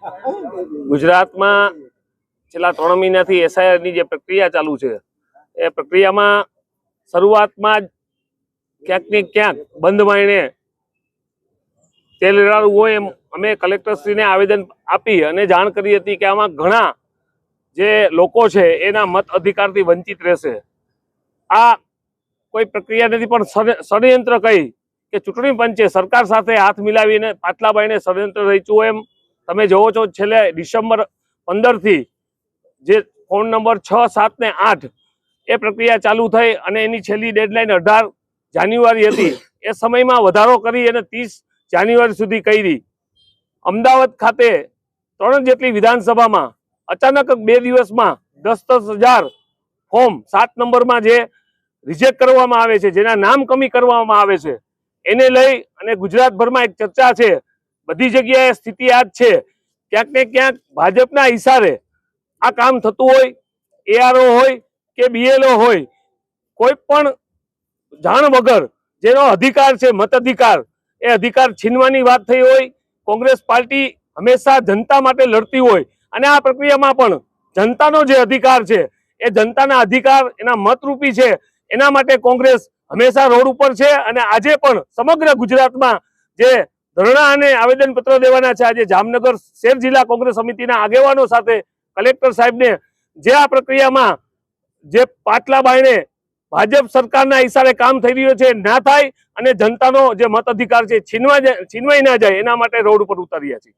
ગુજરાતમાં છેલ્લા 3 મહિનાથી એસઆઈઆરની જે પ્રક્રિયા ચાલુ છે એ પ્રક્રિયામાં શરૂઆતમાં જ ક્યાંક ને ક્યાંક બંધ માયને તેલ રેડાળવું હોય એમ અમે કલેક્ટરશ્રીને આવેદન આપી અને જાણ કરી હતી કે આમાં ઘણા જે લોકો છે એના મત અધિકારથી વંચિત રહેશે। આ કોઈ પ્રક્રિયા નથી પણ ષડયંત્ર કહી કે ચૂંટણી પંચે સરકાર સાથે હાથ મિલાવીને પાટલા બાઈને ષડયંત્ર રચ્યું એમ તમે જોવો છો। છેલ્લે ડિસેમ્બર 15 થી જે ફોન નંબર 6, 7 ને 8 એ પ્રક્રિયા ચાલુ થઈ અને એની છેલ્લી ડેડલાઇન 18 જાન્યુઆરી હતી। એ સમયમાં વધારો કરી અને 30 જાન્યુઆરી સુધી કરી। અમદાવાદ ખાતે 3 જેટલી વિધાનસભામાં અચાનક 2 દિવસમાં 10,000 ફોર્મ 7 નંબરમાં જે રિજેક્ટ કરવામાં આવે છે, જેના નામ કમી કરવામાં આવે છે, એને લઈ અને ગુજરાતભરમાં એક ચર્ચા છે। બધી જગ્યાએ સ્થિતિ આ જ છે। ક્યાંક ને ક્યાંક ભાજપના ઈશારે આ કામ થતું હોય, એઆરઓ હોય કે બીએલઓ હોય, કોઈ પણ જાણ વગર જેનો અધિકાર છે મતાધિકાર, એ અધિકાર છીનવાની વાત થઈ હોય। કોંગ્રેસ પાર્ટી હંમેશા જનતા માટે લડતી હોય અને આ પ્રક્રિયામાં પણ જનતાનો જે અધિકાર છે એ જનતાના અધિકાર એના મતરૂપી છે। એના માટે કોંગ્રેસ હંમેશા રોડ ઉપર છે અને આજે પણ સમગ્ર ગુજરાતમાં જે ધરણા અને આવેદનપત્ર દેવાના છે। આજે જામનગર શહેર જિલ્લા કોંગ્રેસ સમિતિના આગેવાનો સાથે કલેક્ટર સાહેબને જે આ પ્રક્રિયામાં જે પાટલા બાઈને ભાજપ સરકારના ઈશારે કામ થઈ રહ્યું છે ના થાય અને જનતાનો જે મત અધિકાર છે છીનવાઈ ના જાય એના માટે રોડ ઉપર ઉતર્યા છીએ।